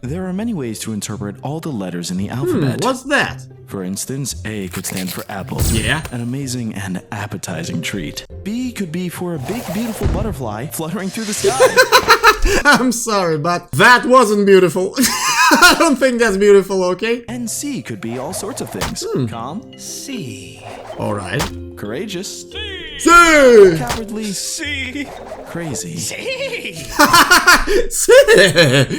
There are many ways to interpret all the letters in the alphabet. What's that? For instance, A could stand for apple. Yeah. An amazing and appetizing treat. B could be for a big, beautiful butterfly fluttering through the sky. I'm sorry, but that wasn't beautiful. I don't think that's beautiful, okay? And C could be all sorts of things. Calm. C. Alright. Courageous. C! Cowardly. C. Crazy. C!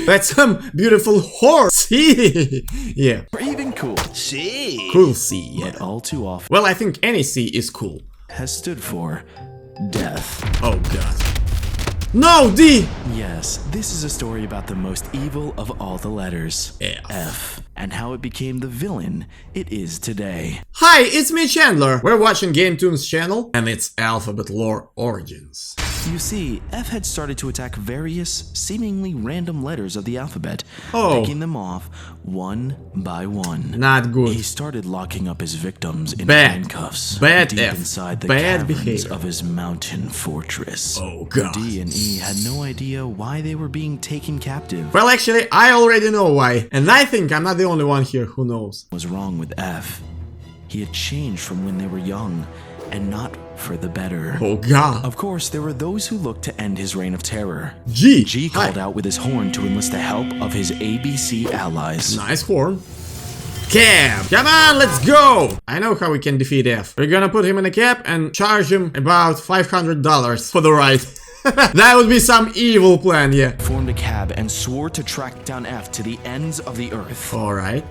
That's some beautiful horse. C! Yeah. Or even cool. C. Cool C, yeah. But all too often Well, I think any C is cool. has stood for death. Oh god. No, D! Yes, this is a story about the most evil of all the letters. F. And how it became the villain it is today. Hi, it's me, Chandler. We're watching GameToon's channel, and it's Alphabet Lore Origins. You see, F had started to attack various, seemingly random letters of the alphabet, Oh. picking them off one by one. Not good. He started locking up his victims in Bad. handcuffs, Bad deep F. inside the Bad caverns behavior. of his mountain fortress. Oh god. D and E had no idea why they were being taken captive. Well, actually, I already know why. And I think I'm not the only one here who knows. What was wrong with F? He had changed from when they were young, and not for the better. Oh god. Of course, there were those who looked to end his reign of terror. G. G Hi. called out with his horn to enlist the help of his ABC allies. Nice horn. Cab! Come on, let's go! I know how we can defeat F. We're gonna put him in a cab and charge him about $500 for the ride. That would be some evil plan, yeah. Formed a cab and swore to track down F to the ends of the earth. Alright.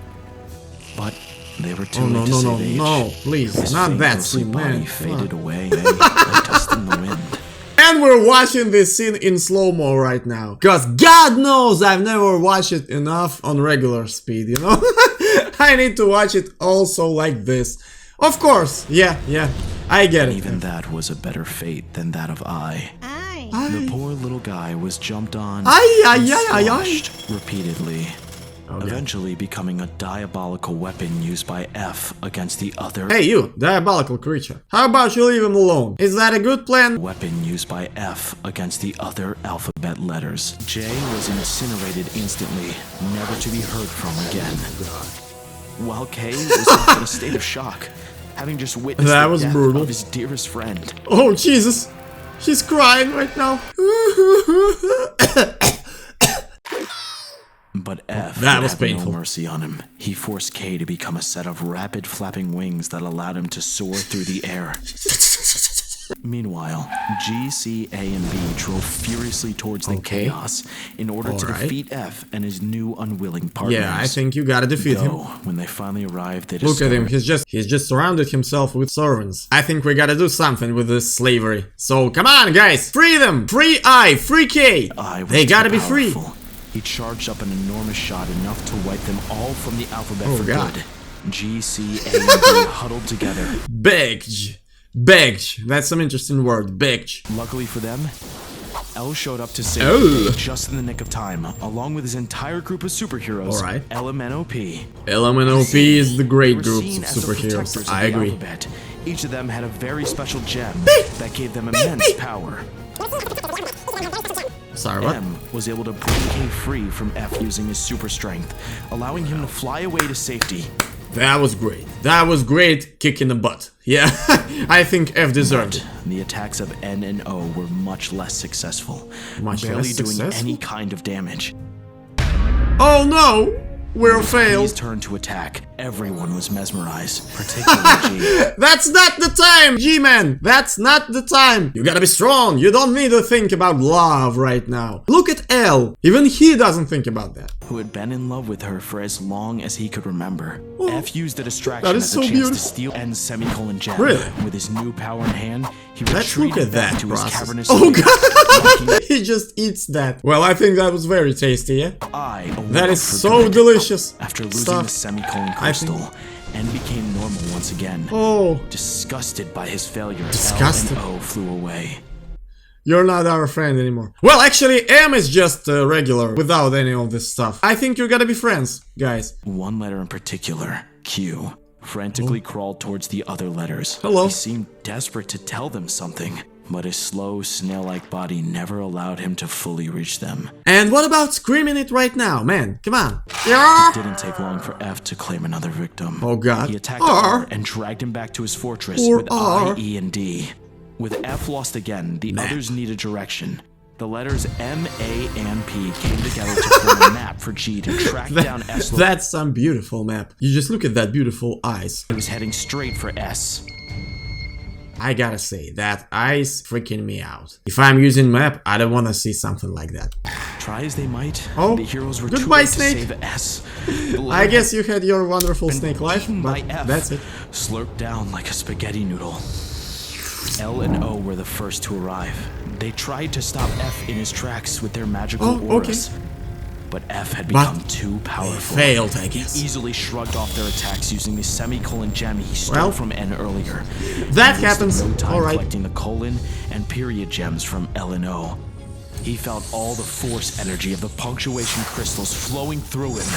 But they were too Oh, no, late to no, no, save age. no, please. His Not that faceless scene, body man. faded away like dust in the wind. And we're watching this scene in slow-mo right now. Cause God knows I've never watched it enough on regular speed, you know? I need to watch it also like this. Of course, yeah, I get it. Even that was a better fate than that of I. The poor little guy was jumped on and sloshed repeatedly, eventually becoming a diabolical weapon used by F against the other Hey you, diabolical creature. How about you leave him alone? Is that a good plan? weapon used by F against the other alphabet letters. J was incinerated instantly, never to be heard from again. While K was left in a state of shock, having just witnessed That the was death brutal. of his dearest friend. Oh Jesus, she's crying right now. But F That was had painful. no mercy on him. He forced K to become a set of rapid flapping wings that allowed him to soar through the air. Meanwhile, G, C, A, and B drove furiously towards the Okay. chaos in order to Alright. defeat F and his new unwilling partners. Yeah, I think you gotta defeat him. Though, when they finally arrived, they Look at him, discovered he's just surrounded himself with servants. I think we gotta do something with this slavery. So come on guys, free them! Free I, free K! I was They gotta too be free! powerful. He charged up an enormous shot enough to wipe them all from the alphabet Oh, for God. good. G, C, A, and B huddled together. Begged. Begged. That's some interesting word, begged. Luckily for them, L showed up to save Oh. the day just in the nick of time, along with his entire group of superheroes. Alright. LMNOP. LMNOP is the They great were group seen of as the protectors superheroes. of I the agree. alphabet. Each of them had a very special gem that gave them immense power. Sorry, what? M was able to break K free from F using his super strength, allowing him to fly away to safety. That was great. That was great kick in the butt. Yeah, I think F deserved it. The attacks of N and O were much less successful, Much barely less doing successful? any kind of damage. Oh no! We're failed. His turn to attack. Everyone was mesmerized, particularly G. That's not the time, G-Man! That's not the time! You gotta be strong! You don't need to think about love right now. Look at L! Even he doesn't think about that. Who had been in love with her for as long as he could remember. Oh, F used the distraction that is as a so chance beautiful. to steal N's semicolon gem. Really? With his new power in hand, he Let's look retreated at back that to his process. cavernous Oh lair, god! locking He just eats that. Well, I think that was very tasty, yeah? I awoke That is for so good. delicious. After losing stuff. the semicolon I think- crystal, N became normal once again. Oh, Disgusted by his failure, Disgusted? L and O flew away. you're not our friend anymore. Well, actually, M is just regular, without any of this stuff. I think you gotta be friends, guys. One letter in particular, Q, frantically crawled towards the other letters. Hello. He seemed desperate to tell them something. but his slow, snail-like body never allowed him to fully reach them. And what about screaming it right now, man? Come on. It didn't take long for F to claim another victim. Oh god. He attacked R and dragged him back to his fortress with I, E, and D. With F lost again, the others needed direction. The letters M, A, and P came together to form a map for G to track down S. That's some beautiful map. You just look at that beautiful eyes. He was heading straight for S. I gotta say, that eyes freaking me out. If I'm using map, I don't want to see something like that. Try as they might, oh, the heroes were goodbye, too late Snake. to save S. I guess you had your wonderful snake life, but that's it. Slurped down like a spaghetti noodle. L and O were the first to arrive. They tried to stop F in his tracks with their magical auras. Okay. But F had become too powerful. They failed, I guess. He easily shrugged off their attacks using the semicolon gem he stole from N earlier. That happens. No time collecting the colon and period gems from L and O. He felt all the force energy of the punctuation crystals flowing through him.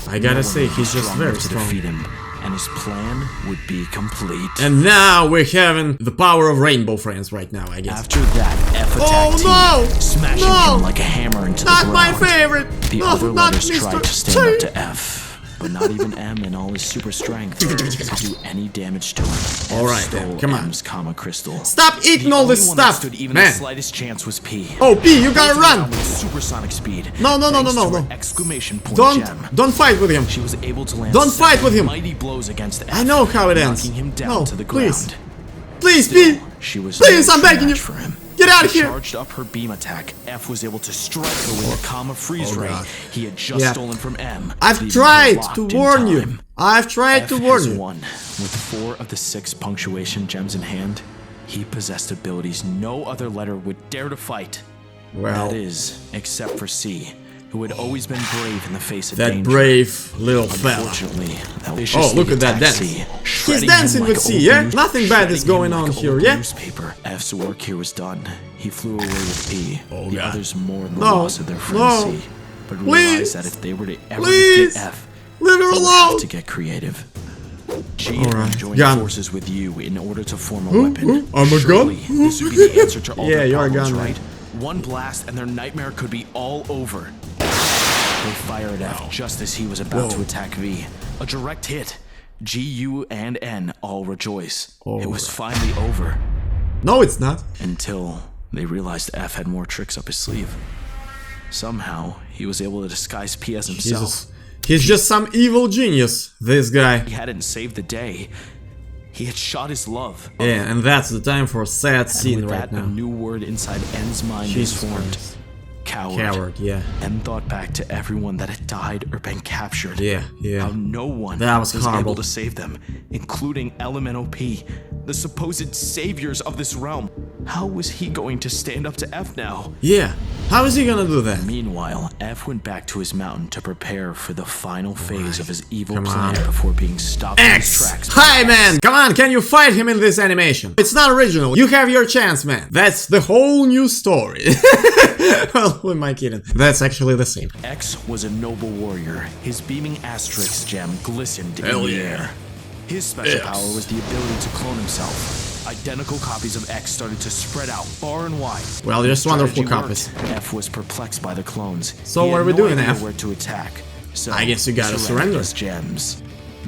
I gotta say, he's just very strong. To defeat him, and his plan would be complete. And now we're having the power of rainbow friends right now, I guess. After that, F attacked T, smashing him like a hammer into the ground. Not my favorite! The other letters tried to stand up to F, but not even M in all his super strength could do any damage to him. Alright then, come on. M's comma crystal. Stop eating all this stuff, even man! The slightest chance was P. Oh, P, you gotta run! With supersonic speed. No. Exclamation point Don't fight with him. She was able to land Don't fight with him. Mighty blows against F, I know how it ends. knocking him down to the ground. Please, P! Please, I'm begging you! For him. Get out of here! Charged up her beam attack. F was able to strike her with a comma freeze ray he had just stolen from M. I've tried to warn you. I've tried to warn you. Won. With 4 of the 6 punctuation gems in hand, he possessed abilities no other letter would dare to fight. Well, that is, except for C, who had always been brave in the face of that danger. brave little fella. Oh, look at that dance. He's dancing with C, yeah? Nothing bad is going on here, yeah? Newspaper. F's work here was done. He flew away with P. The others mourned the loss of their friend C, but realized that if they were to ever get F, leave her alone. Have to get creative. G had joined forces with you in order to form a weapon. I'm a gun? This would be the answer to all their problems, you're a gun, right? One blast and their nightmare could be all over. They fired F just as he was about to attack V. A direct hit. G, U, and N all rejoice. It was finally over. No, it's not. Until they realized F had more tricks up his sleeve. Somehow, he was able to disguise P as himself. Jesus. He's just some evil genius, this guy. He hadn't saved the day. He had shot his love. Yeah, and that's the time for a sad scene right now. A new word inside N's mind is formed. Coward, yeah. And thought back to everyone that had died or been captured. Yeah. How no one was able to save them, including LMNOP, the supposed saviors of this realm. How was he going to stand up to F now? Yeah, how is he gonna do that? Meanwhile, F went back to his mountain to prepare for the final phase of his evil plan before being stopped in his tracks. Hi, man! Come on, can you fight him in this animation? It's not original. You have your chance, man. That's the whole new story. Well, who am I kidding? That's actually the same. X was a noble warrior. His beaming asterisk gem glistened in the air. His special power was the ability to clone himself. Identical copies of X started to spread out far and wide. Well, just wonderful copies. F was perplexed by the clones. So what are we doing, F? Where to attack. So I guess you gotta surrender. His gems.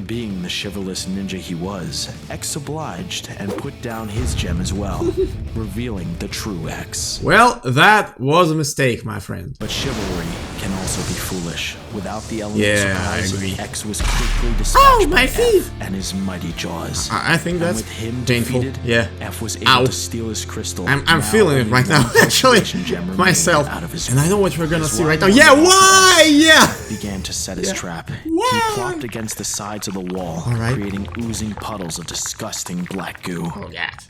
Being the chivalrous ninja he was, X obliged and put down his gem as well, revealing the true X. Well, that was a mistake, my friend. But chivalry can also be foolish. Without the element of surprise, I agree. X was quickly dispatched by feet! F and his mighty jaws. I think that's with him painful. Defeated, F was able to steal his crystal. I'm feeling it right now, actually, myself. And I know what we're gonna see right now. Yeah, why? Yeah! Began to set his trap. Why? He plopped against the sides of the wall, creating oozing puddles of disgusting black goo.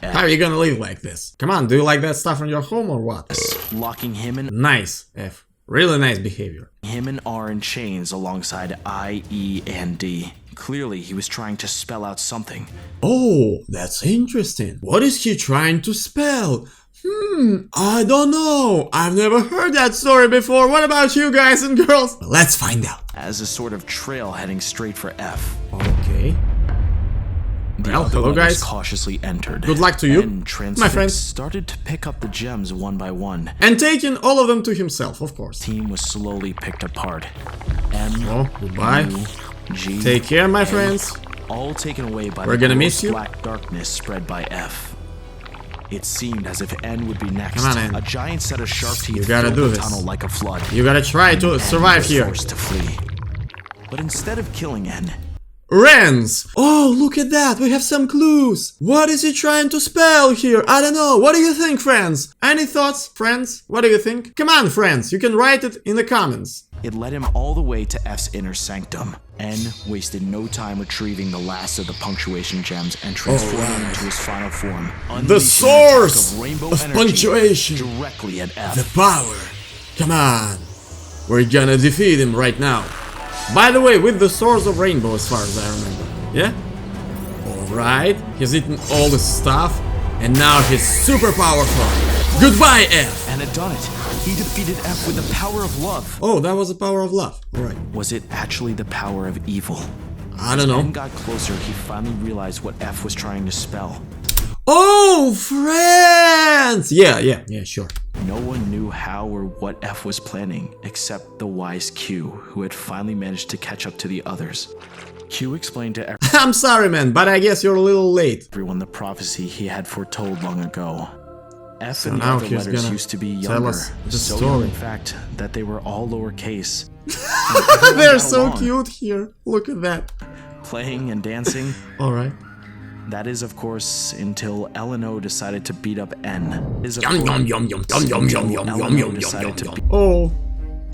How are you gonna live like this? Come on, do you like that stuff in your home or what? Locking him in. Nice, F. Really nice behavior. Him and R in chains alongside I, E, and D. Clearly, he was trying to spell out something. Oh, that's interesting. What is he trying to spell? I don't know. I've never heard that story before. What about you guys and girls? Let's find out. As a sort of trail heading straight for F. Okay. Well, hello guys. Cautiously entered. Good luck to you, my friends. Started to pick up the gems one by one. And taking all of them to himself, of course. Team was slowly picked apart. Oh, goodbye. Take care, my friends. All taken away by We're gonna miss you. Black darkness spread by F. It seemed as if N would be next. Come on, N. A giant set of sharp teeth You gotta filled do the this. tunnel like a flood. You gotta try to survive here. Forced to flee. But instead of killing N, Rens! Oh, look at that! We have some clues! What is he trying to spell here? I don't know. What do you think, friends? Any thoughts, friends? What do you think? Come on, friends. You can write it in the comments. it led him all the way to F's inner sanctum. N wasted no time retrieving the last of the punctuation gems and transforming into his final form. The source rainbow of energy punctuation. directly at F. The power. Come on. We're gonna defeat him right now. By the way, with the source of rainbow, as far as I remember. Yeah? Alright. He's eaten all the stuff. And now he's super powerful. Goodbye, F. And had done it. He defeated F with the power of love. Oh, that was the power of love. Alright. Was it actually the power of evil? I don't know. As N got closer, he finally realized what F was trying to spell. Oh, friends! Yeah, sure. No one knew how or what F was planning, except the wise Q, who had finally managed to catch up to the others. Q explained to I'm sorry, man, but I guess you're a little late. everyone the prophecy he had foretold long ago. F So and the now other he's letters gonna used to be tell younger, us the so story. young, in fact, that they were all lowercase. They're so cute here. Look at that. Playing and dancing. Alright. That is, of course, until L&O decided to beat up N. Oh,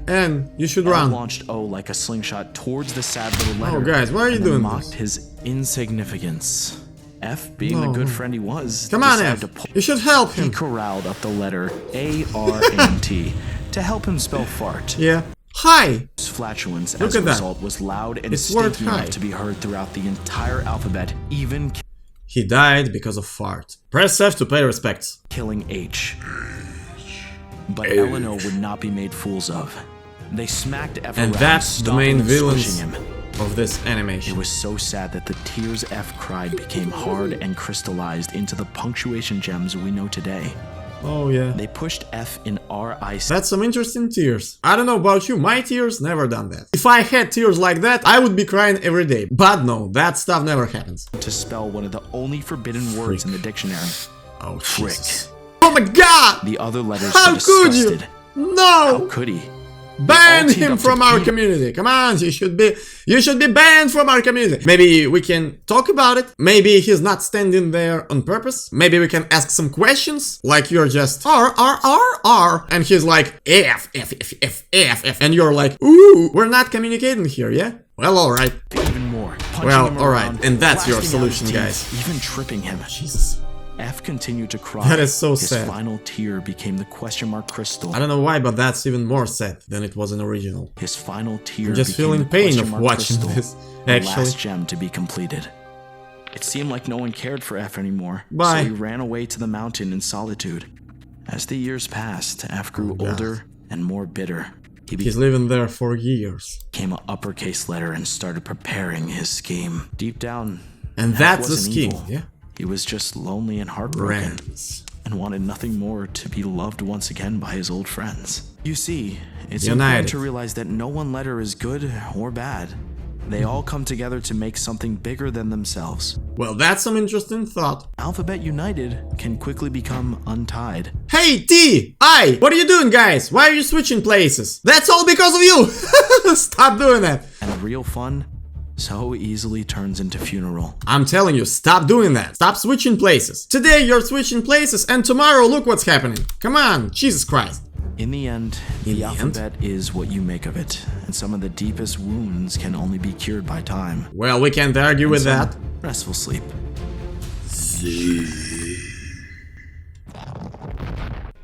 and you should L run. launched O like a slingshot towards the sad little letter. Oh, guys, why are you and then doing mocked this? his insignificance. F, being the No. good friend he was, Come on, decided F. to pull. You should help He him. corralled up the letter A-R-N-T to help him spell fart. Yeah. Hi. His flatulence, Look as a at that. result, was loud and It's word stinky hi. enough to be heard throughout the entire alphabet, even He died because of fart. Press F to pay respects. killing H. But L&O would not be made fools of. They smacked F And around, that's the stomping main and villains squishing him. of this It animation. was so sad that the tears F cried became hard and crystallized into the punctuation gems we know today. Oh, yeah. They pushed F in R.I.C. That's some interesting tears. I don't know about you, my tears never done that. If I had tears like that, I would be crying every day. But no, that stuff never happens. to spell one of the only forbidden words in the dictionary. Oh, Frick. Jesus. Oh my god! The other letters How were could you? disgusted. How No! could he? Ban all teamed him up to from our beat- community. Come on, you should be banned from our community. Maybe we can talk about it. Maybe he's not standing there on purpose. Maybe we can ask some questions. Like you're just R, and he's like F, and you're like, ooh, we're not communicating here, yeah? Well, alright. Even more. punching Well, him alright, around, and that's your blasting out his solution, teeth, guys. Even tripping him. Jesus. F continued to cry. That is so His sad. final tear became the question mark crystal. I don't know why, but that's even more sad than it was in original. His final tear I'm just became feeling the pain question of mark watching crystal, this, the actually. last gem to be completed. It seemed like no one cared for F anymore, Bye. so he ran away to the mountain in solitude. As the years passed, F grew God. older and more bitter. He He's living there for years. became an uppercase letter and started preparing his scheme. Deep down, And F that's the wasn't scheme, evil. yeah? He was just lonely and heartbroken. Rens. And wanted nothing more to be loved once again by his old friends. You see, it's United. important to realize that no one letter is good or bad. They all come together to make something bigger than themselves. Well, that's some interesting thought. Alphabet united can quickly become untied. Hey, T! I! What are you doing, guys? Why are you switching places? That's all because of you! Stop doing that! And real fun so easily turns into funeral. I'm telling you, stop doing that. Stop switching places. Today you're switching places, and tomorrow look what's happening. Come on, Jesus Christ. In the end, the alphabet is what you make of it, and some of the deepest wounds can only be cured by time. Well, we can't argue with that. Restful sleep.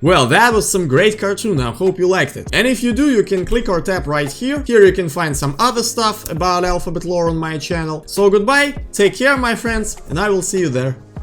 Well, that was some great cartoon, I hope you liked it. And if you do, you can click or tap right here. Here you can find some other stuff about alphabet lore on my channel. So goodbye, take care my friends, and I will see you there.